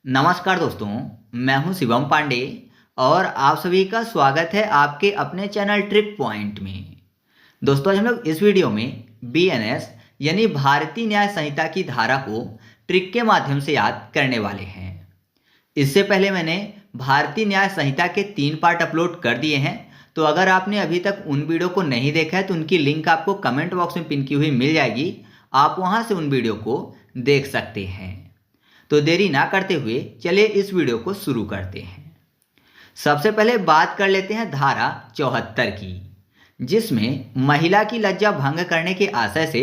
नमस्कार दोस्तों, मैं हूं शिवम पांडे और आप सभी का स्वागत है आपके अपने चैनल ट्रिक पॉइंट में। दोस्तों, आज हम लोग इस वीडियो में बीएनएस यानी भारतीय न्याय संहिता की धारा को ट्रिक के माध्यम से याद करने वाले हैं। इससे पहले मैंने भारतीय न्याय संहिता के 3 पार्ट अपलोड कर दिए हैं, तो अगर आपने अभी तक उन वीडियो को नहीं देखा है तो उनकी लिंक आपको कमेंट बॉक्स में पिन की हुई मिल जाएगी। आप वहां से उन वीडियो को देख सकते हैं। तो देरी ना करते हुए चलिए इस वीडियो को शुरू करते हैं। सबसे पहले बात कर लेते हैं धारा 74 की, जिसमें महिला की लज्जा भंग करने के आशय से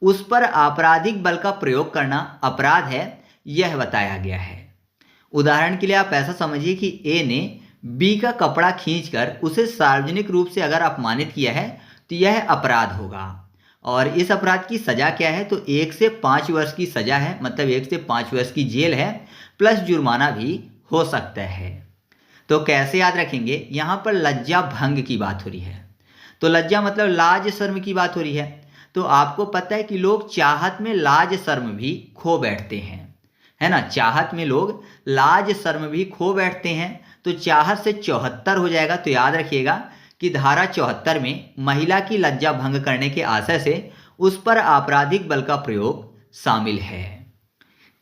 उस पर आपराधिक बल का प्रयोग करना अपराध है, यह बताया गया है। उदाहरण के लिए आप ऐसा समझिए कि ए ने बी का कपड़ा खींचकर उसे सार्वजनिक रूप से अगर अपमानित किया है तो यह अपराध होगा। और इस अपराध की सजा क्या है, तो 1 से 5 वर्ष की सजा है, मतलब 1 से 5 वर्ष की जेल है, प्लस जुर्माना भी हो सकता है। तो कैसे याद रखेंगे, यहाँ पर लज्जा भंग की बात हो रही है, तो लज्जा मतलब लाज शर्म की बात हो रही है। तो आपको पता है कि लोग चाहत में लाज शर्म भी खो बैठते हैं, है ना। चाहत में लोग लाज शर्म भी खो बैठते हैं, तो चाहत से 74 हो जाएगा। तो याद रखिएगा कि धारा 74 में महिला की लज्जा भंग करने के आशय से उस पर आपराधिक बल का प्रयोग शामिल है।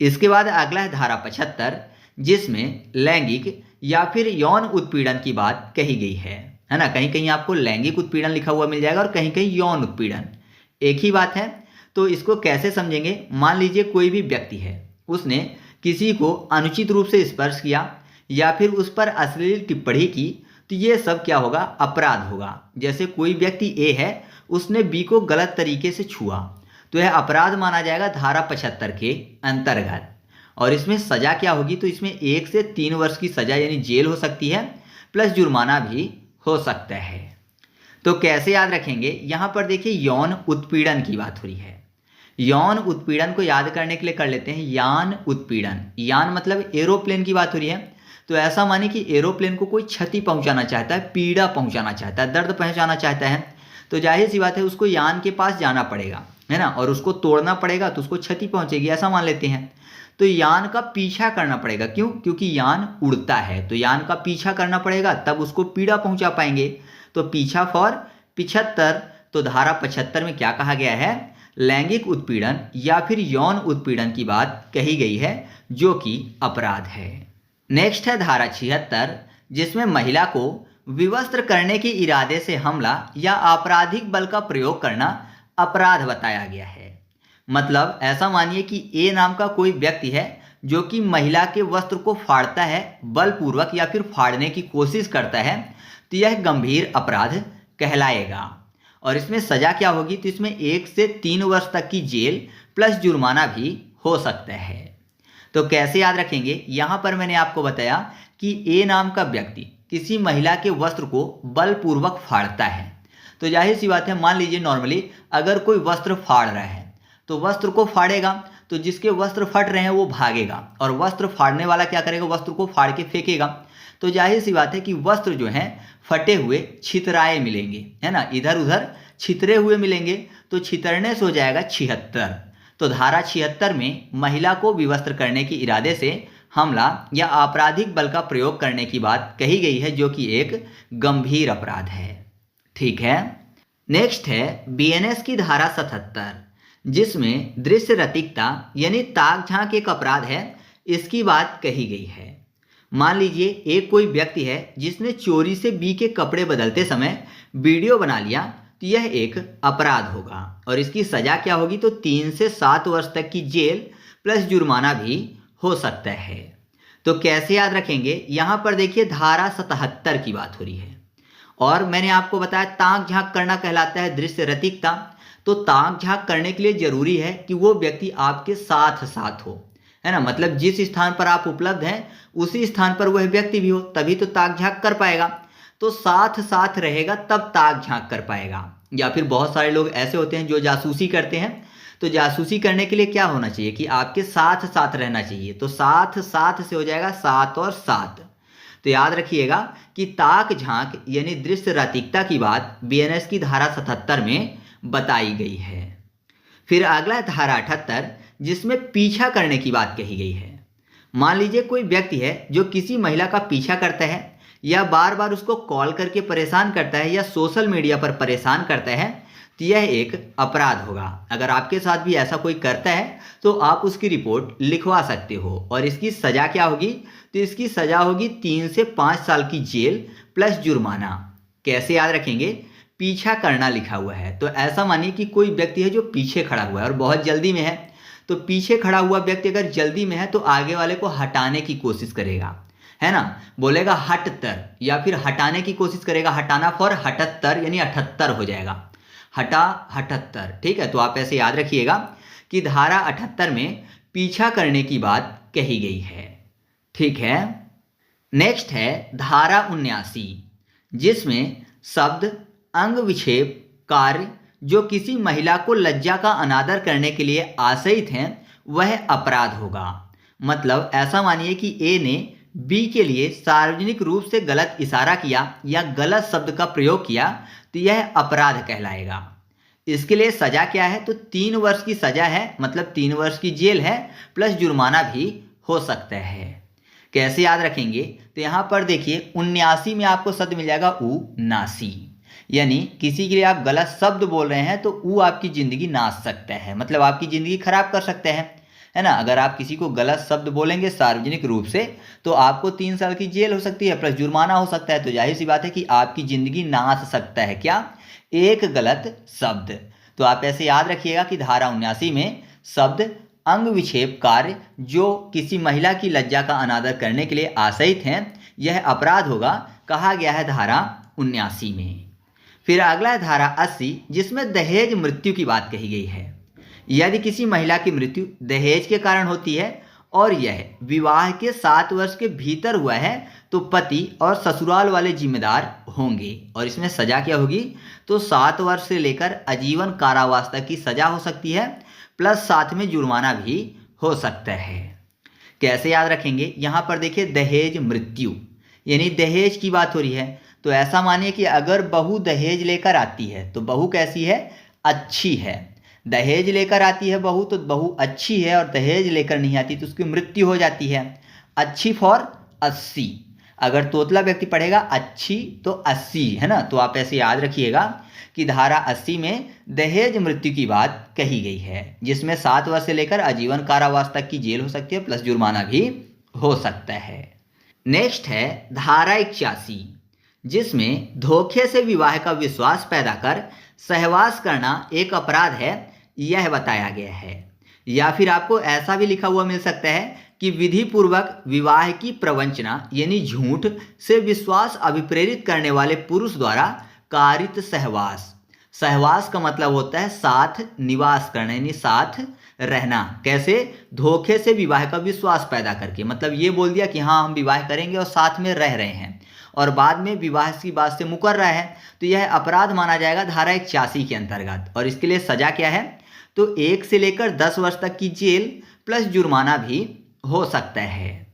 इसके बाद अगला है धारा 75, जिसमें लैंगिक या फिर यौन उत्पीड़न की बात कही गई है ना। कहीं कहीं आपको लैंगिक उत्पीड़न लिखा हुआ मिल जाएगा और कहीं कहीं यौन उत्पीड़न, एक ही बात है। तो इसको कैसे समझेंगे, मान लीजिए कोई भी व्यक्ति है, उसने किसी को अनुचित रूप से स्पर्श किया या फिर उस पर अश्लील टिप्पणी की, तो ये सब क्या होगा, अपराध होगा। जैसे कोई व्यक्ति ए है, उसने बी को गलत तरीके से छुआ, तो यह अपराध माना जाएगा धारा 75 के अंतर्गत। और इसमें सजा क्या होगी, तो इसमें 1 से 3 वर्ष की सजा यानी जेल हो सकती है, प्लस जुर्माना भी हो सकता है। तो कैसे याद रखेंगे, यहाँ पर देखिए यौन उत्पीड़न की बात हो रही है। यौन उत्पीड़न को याद करने के लिए कर लेते हैं यान उत्पीड़न। यान मतलब एरोप्लेन की बात हो रही है। तो ऐसा माने कि एरोप्लेन को कोई क्षति पहुंचाना चाहता है, पीड़ा पहुंचाना चाहता है, दर्द पहुंचाना चाहता है, तो जाहिर सी बात है उसको यान के पास जाना पड़ेगा, है ना, और उसको तोड़ना पड़ेगा तो उसको क्षति पहुंचेगी, ऐसा मान लेते हैं। तो यान का पीछा करना पड़ेगा, क्यों, क्योंकि यान उड़ता है, तो यान का पीछा करना पड़ेगा, तब उसको पीड़ा पहुंचा पाएंगे। तो पीछा फॉर 75। तो धारा 75 में क्या कहा गया है, लैंगिक उत्पीड़न या फिर यौन उत्पीड़न की बात कही गई है, जो कि अपराध है। नेक्स्ट है धारा 76, जिसमें महिला को विवस्त्र करने के इरादे से हमला या आपराधिक बल का प्रयोग करना अपराध बताया गया है। मतलब ऐसा मानिए कि ए नाम का कोई व्यक्ति है जो कि महिला के वस्त्र को फाड़ता है बलपूर्वक या फिर फाड़ने की कोशिश करता है, तो यह गंभीर अपराध कहलाएगा। और इसमें सजा क्या होगी, तो इसमें 1 से 3 वर्ष तक की जेल प्लस जुर्माना भी हो सकता है। तो कैसे याद रखेंगे, यहाँ पर मैंने आपको बताया कि ए नाम का व्यक्ति किसी महिला के वस्त्र को बलपूर्वक फाड़ता है, तो जाहिर सी बात है, मान लीजिए नॉर्मली अगर कोई वस्त्र फाड़ रहा है तो वस्त्र को फाड़ेगा, तो जिसके वस्त्र फट रहे हैं वो भागेगा, और वस्त्र फाड़ने वाला क्या करेगा, वस्त्र को फाड़ के फेंकेगा। तो जाहिर सी बात है कि वस्त्र जो हैं फटे हुए छितराए मिलेंगे, है ना, इधर उधर छितरे हुए मिलेंगे, तो छितरने से हो जाएगा 76। तो धारा 76 में महिला को विवस्त्र करने के इरादे से हमला या आपराधिक बल का प्रयोग करने की बात कही गई है, जो कि एक गंभीर अपराध है। ठीक है। नेक्स्ट है बीएनएस की धारा 77, जिसमें दृश्य रतिकता यानी ताक झांक एक अपराध है, इसकी बात कही गई है। मान लीजिए एक कोई व्यक्ति है जिसने चोरी से बी के कपड़े बदलते समय वीडियो बना लिया, तो यह एक अपराध होगा। और इसकी सजा क्या होगी, तो 3 से 7 वर्ष तक की जेल प्लस जुर्माना भी हो सकता है। तो कैसे याद रखेंगे, यहाँ पर देखिए धारा 77 की बात हो रही है, और मैंने आपको बताया ताक झांक करना कहलाता है दृश्य रतिकता। तो ताक झांक करने के लिए जरूरी है कि वो व्यक्ति आपके साथ साथ हो, है ना, मतलब जिस स्थान पर आप उपलब्ध हैं उसी स्थान पर वह व्यक्ति भी हो, तभी तो ताक झांक कर पाएगा। तो साथ साथ रहेगा तब ताक झांक कर पाएगा। या फिर बहुत सारे लोग ऐसे होते हैं जो जासूसी करते हैं, तो जासूसी करने के लिए क्या होना चाहिए कि आपके साथ साथ रहना चाहिए, तो साथ साथ से हो जाएगा 7 और 7। तो याद रखिएगा कि ताक झांक यानी दृश्य रतिकता की बात बीएनएस की धारा 77 में बताई गई है। फिर अगला धारा 78, जिसमें पीछा करने की बात कही गई है। मान लीजिए कोई व्यक्ति है जो किसी महिला का पीछा करता है या बार बार उसको कॉल करके परेशान करता है या सोशल मीडिया पर परेशान करता है, तो यह एक अपराध होगा। अगर आपके साथ भी ऐसा कोई करता है तो आप उसकी रिपोर्ट लिखवा सकते हो। और इसकी सज़ा क्या होगी? तो इसकी सज़ा होगी 3 से 5 साल की जेल प्लस जुर्माना। कैसे याद रखेंगे? पीछा करना लिखा हुआ है, तो ऐसा मानिए कि कोई व्यक्ति है जो पीछे खड़ा हुआ है और बहुत जल्दी में है, तो पीछे खड़ा हुआ व्यक्ति अगर जल्दी में है तो आगे वाले को हटाने की कोशिश करेगा, है ना, बोलेगा हट तर, या फिर हटाने की कोशिश करेगा। हटाना फॉर हटत्तर यानी 78 हो जाएगा, हटा 78। ठीक है, तो आप ऐसे याद रखिएगा कि धारा 78 में पीछा करने की बात कही गई है। ठीक है, नेक्स्ट है धारा 79, जिसमें शब्द अंग विक्षेप कार्य जो किसी महिला को लज्जा का अनादर करने के लिए आशयित हैं वह अपराध होगा। मतलब ऐसा मानिए कि ए ने बी के लिए सार्वजनिक रूप से गलत इशारा किया या गलत शब्द का प्रयोग किया, तो यह अपराध कहलाएगा। इसके लिए सजा क्या है? तो 3 वर्ष की सजा है, मतलब 3 वर्ष की जेल है प्लस जुर्माना भी हो सकता है। कैसे याद रखेंगे? तो यहाँ पर देखिए 79 में आपको शब्द मिल जाएगा उ नासी, यानी किसी के लिए आप गलत शब्द बोल रहे हैं तो उ आपकी ज़िंदगी नाश सकता है, मतलब आपकी ज़िंदगी खराब कर सकते हैं, है ना। अगर आप किसी को गलत शब्द बोलेंगे सार्वजनिक रूप से तो आपको 3 साल की जेल हो सकती है प्लस जुर्माना हो सकता है। तो जाहिर सी बात है कि आपकी ज़िंदगी नाश सकता है क्या? एक गलत शब्द। तो आप ऐसे याद रखिएगा कि धारा 79 में शब्द अंग विक्षेप कार्य जो किसी महिला की लज्जा का अनादर करने के लिए आशयित हैं यह अपराध होगा, कहा गया है धारा 79 में। फिर अगला है धारा 80, जिसमें दहेज मृत्यु की बात कही गई है। यदि किसी महिला की मृत्यु दहेज के कारण होती है और यह विवाह के 7 वर्ष के भीतर हुआ है तो पति और ससुराल वाले जिम्मेदार होंगे। और इसमें सजा क्या होगी? तो 7 वर्ष से लेकर आजीवन कारावास तक की सजा हो सकती है प्लस साथ में जुर्माना भी हो सकता है। कैसे याद रखेंगे? यहाँ पर देखिए दहेज मृत्यु यानी दहेज की बात हो रही है, तो ऐसा मानिए कि अगर बहू दहेज लेकर आती है तो बहू कैसी है? अच्छी है। दहेज लेकर आती है बहू तो बहू अच्छी है, और दहेज लेकर नहीं आती तो उसकी मृत्यु हो जाती है। अच्छी फॉर 80, अगर तोतला व्यक्ति पढ़ेगा अच्छी तो 80, है ना। तो आप ऐसे याद रखिएगा कि धारा 80 में दहेज मृत्यु की बात कही गई है, जिसमें 7 वर्ष से लेकर आजीवन कारावास तक की जेल हो सकती है प्लस जुर्माना भी हो सकता है। नेक्स्ट है धारा 81, जिसमें धोखे से विवाह का विश्वास पैदा कर सहवास करना एक अपराध है, यह बताया गया है। या फिर आपको ऐसा भी लिखा हुआ मिल सकता है कि विधि पूर्वक विवाह की प्रवंचना यानी झूठ से विश्वास अभिप्रेरित करने वाले पुरुष द्वारा कारित सहवास। सहवास का मतलब होता है साथ निवास करना यानी साथ रहना। कैसे? धोखे से विवाह का विश्वास पैदा करके, मतलब ये बोल दिया कि हाँ हम विवाह करेंगे और साथ में रह रहे हैं और बाद में विवाह की बात से मुकर रहा है, तो यह अपराध माना जाएगा धारा 81 के अंतर्गत। और इसके लिए सजा क्या है? तो 1 से लेकर 10 वर्ष तक की जेल प्लस जुर्माना भी हो सकता है।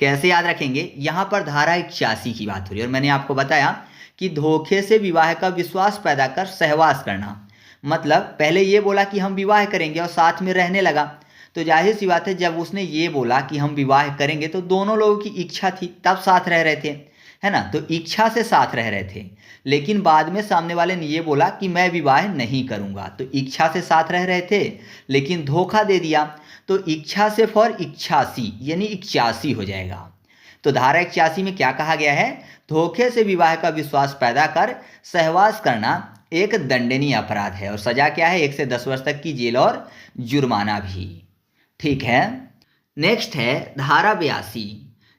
कैसे याद रखेंगे? यहाँ पर धारा 81 की बात हो रही है और मैंने आपको बताया कि धोखे से विवाह का विश्वास पैदा कर सहवास करना, मतलब पहले ये बोला कि हम विवाह करेंगे और साथ में रहने लगा, तो जाहिर सी बात है जब उसने ये बोला कि हम विवाह करेंगे तो दोनों लोगों की इच्छा थी तब साथ रह रहे थे, है ना। तो इच्छा से साथ रह रहे थे, लेकिन बाद में सामने वाले ने ये बोला कि मैं विवाह नहीं करूंगा, तो इच्छा से साथ रह रहे थे लेकिन धोखा दे दिया, तो इच्छा से फॉर 81 यानी 81 हो जाएगा। तो धारा 81 में क्या कहा गया है? धोखे से विवाह का विश्वास पैदा कर सहवास करना एक दंडनीय अपराध है और सजा क्या है? 1 से 10 वर्ष तक की जेल और जुर्माना भी। ठीक है, नेक्स्ट है धारा 82,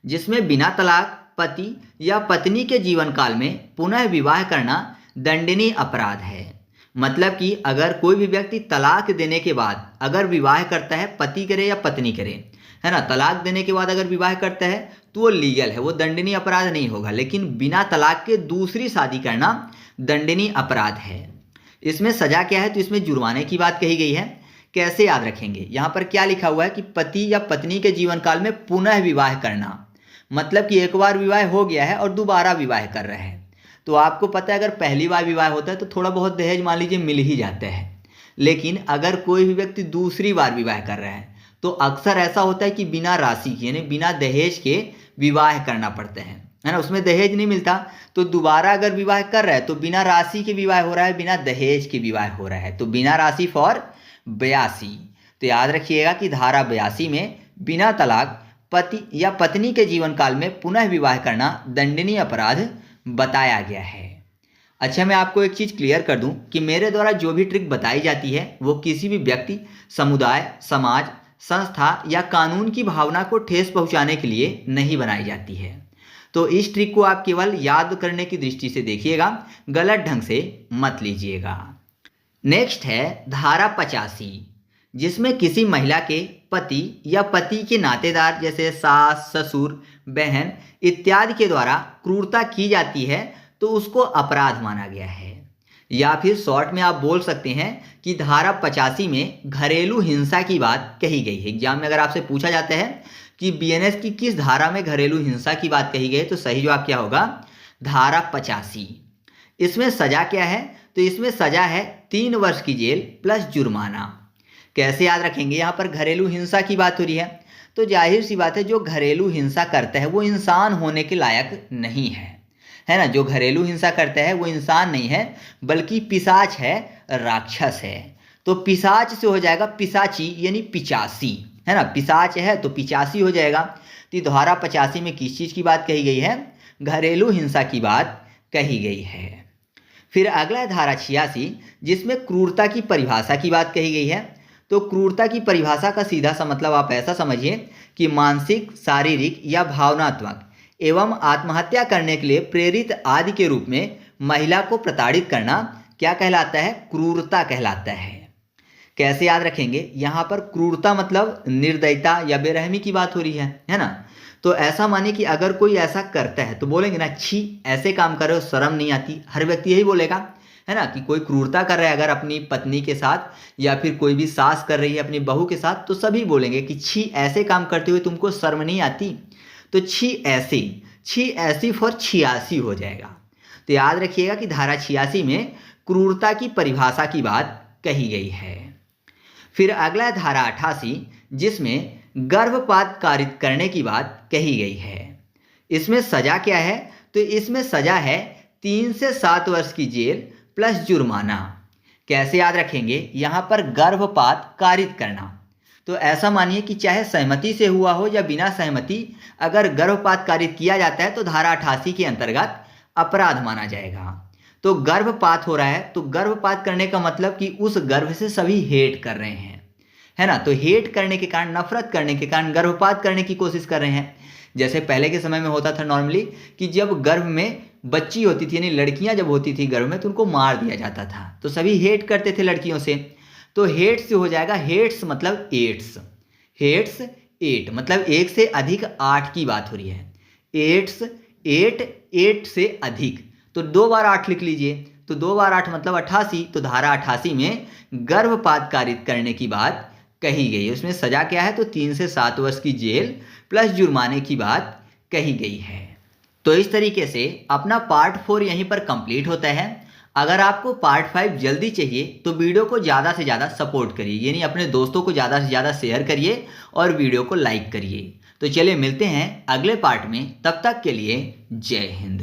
जिसमें बिना तलाक पति या पत्नी के जीवन काल में पुनः विवाह करना दंडनीय अपराध है। मतलब कि अगर कोई भी व्यक्ति तलाक देने के बाद अगर विवाह करता है, पति करे या पत्नी करे, है ना, तलाक देने के बाद अगर विवाह करता है तो वो लीगल है, वो दंडनीय अपराध नहीं होगा। लेकिन बिना तलाक के दूसरी शादी करना दंडनीय अपराध है। इसमें सजा क्या है? तो इसमें जुर्माने की बात कही गई है। कैसे याद रखेंगे? यहाँ पर क्या लिखा हुआ है कि पति या पत्नी के जीवन काल में पुनः विवाह करना, मतलब कि एक बार विवाह हो गया है और दोबारा विवाह कर रहे हैं। तो आपको पता है अगर पहली बार विवाह होता है तो थोड़ा बहुत दहेज मान लीजिए मिल ही जाता है, लेकिन अगर कोई भी व्यक्ति दूसरी बार विवाह कर रहा है तो अक्सर ऐसा होता है कि बिना राशि के यानी बिना दहेज के विवाह करना पड़ता है ना, उसमें दहेज नहीं मिलता। तो दोबारा अगर विवाह कर रहा है तो बिना राशि के विवाह हो रहा है, बिना दहेज के विवाह हो रहा है, तो बिना राशि फॉर 82। तो याद रखिएगा कि धारा 82 में बिना तलाक पति या पत्नी के जीवन काल में पुनः विवाह करना दंडनीय अपराध बताया गया है। अच्छा, मैं आपको एक चीज़ क्लियर कर दूं कि मेरे द्वारा जो भी ट्रिक बताई जाती है वो किसी भी व्यक्ति, समुदाय, समाज, संस्था या कानून की भावना को ठेस पहुंचाने के लिए नहीं बनाई जाती है। तो इस ट्रिक को आप केवल याद करने की दृष्टि से देखिएगा, गलत ढंग से मत लीजिएगा। नेक्स्ट है धारा 85, जिसमें किसी महिला के पति या पति के नातेदार जैसे सास, ससुर, बहन इत्यादि के द्वारा क्रूरता की जाती है तो उसको अपराध माना गया है। या फिर शॉर्ट में आप बोल सकते हैं कि धारा 85 में घरेलू हिंसा की बात कही गई है। एग्जाम में अगर आपसे पूछा जाता है कि बीएनएस की किस धारा में घरेलू हिंसा की बात कही गई है, तो सही जवाब क्या होगा? धारा 85। इसमें सजा क्या है? तो इसमें सजा है 3 वर्ष की जेल प्लस जुर्माना। कैसे याद रखेंगे? यहाँ पर घरेलू हिंसा की बात हो रही है, तो जाहिर सी बात है जो घरेलू हिंसा करता है वो इंसान होने के लायक नहीं है ना। जो घरेलू हिंसा करता है वो इंसान नहीं है बल्कि पिशाच है, राक्षस है। तो पिशाच से हो जाएगा पिशाची यानी 85, है ना। पिशाच है तो 85 हो जाएगा। तो धारा 85 में किस चीज़ की बात कही गई है? घरेलू हिंसा की बात कही गई है। फिर अगला है धारा 86, जिसमें क्रूरता की परिभाषा की बात कही गई है। तो क्रूरता की परिभाषा का सीधा सा मतलब आप ऐसा समझिए कि मानसिक, शारीरिक या भावनात्मक एवं आत्महत्या करने के लिए प्रेरित आदि के रूप में महिला को प्रताड़ित करना क्या कहलाता है? क्रूरता कहलाता है। कैसे याद रखेंगे? यहाँ पर क्रूरता मतलब निर्दयता या बेरहमी की बात हो रही है ना। तो ऐसा मानिए कि अगर कोई ऐसा करता है तो बोलेंगे ना, छी ऐसे काम कर रहे हो, शर्म नहीं आती। हर व्यक्ति यही बोलेगा, है ना, कि कोई क्रूरता कर रहा है अगर अपनी पत्नी के साथ या फिर कोई भी सास कर रही है अपनी बहू के साथ, तो सभी बोलेंगे कि छी ऐसे काम करते हुए तुमको शर्म नहीं आती। तो छी ऐसी फॉर 86 हो जाएगा। तो याद रखिएगा कि धारा 86 में क्रूरता की परिभाषा की बात कही गई है। फिर अगला है धारा 88, जिसमें गर्भपात कारित करने की बात कही गई है। इसमें सजा क्या है? तो इसमें सजा है 3 से 7 वर्ष की जेल प्लस जुर्माना। कैसे याद रखेंगे? यहाँ पर गर्भपात कारित करना, तो ऐसा मानिए कि चाहे सहमति से हुआ हो या बिना सहमति, अगर गर्भपात कारित किया जाता है तो धारा 88 के अंतर्गत अपराध माना जाएगा। तो गर्भपात हो रहा है तो गर्भपात करने का मतलब कि उस गर्भ से सभी हेट कर रहे हैं, है ना। तो हेट करने के कारण, नफरत करने के कारण गर्भपात करने की कोशिश कर रहे हैं। जैसे पहले के समय में होता था नॉर्मली कि जब गर्भ में बच्ची होती थी यानी लड़कियां जब होती थी गर्भ में तो उनको मार दिया जाता था, तो सभी हेट करते थे लड़कियों से। तो हेट से हो जाएगा, हेट्स मतलब एट्स, हेट्स 8 मतलब 1 से अधिक 8 की बात हो रही है। एट्स 8 से अधिक, तो 2 बार 8 लिख लीजिए, तो 2 बार 8 मतलब 88। तो धारा 88 में गर्भपात कारित करने की बात कही गई है। उसमें सजा क्या है? तो 3 से 7 वर्ष की जेल प्लस जुर्माने की बात कही गई है। तो इस तरीके से अपना पार्ट 4 यहीं पर कंप्लीट होता है। अगर आपको पार्ट 5 जल्दी चाहिए तो वीडियो को ज़्यादा से ज़्यादा सपोर्ट करिए, यानी अपने दोस्तों को ज़्यादा से ज़्यादा शेयर करिए और वीडियो को लाइक करिए। तो चलिए मिलते हैं अगले पार्ट में, तब तक के लिए जय हिंद।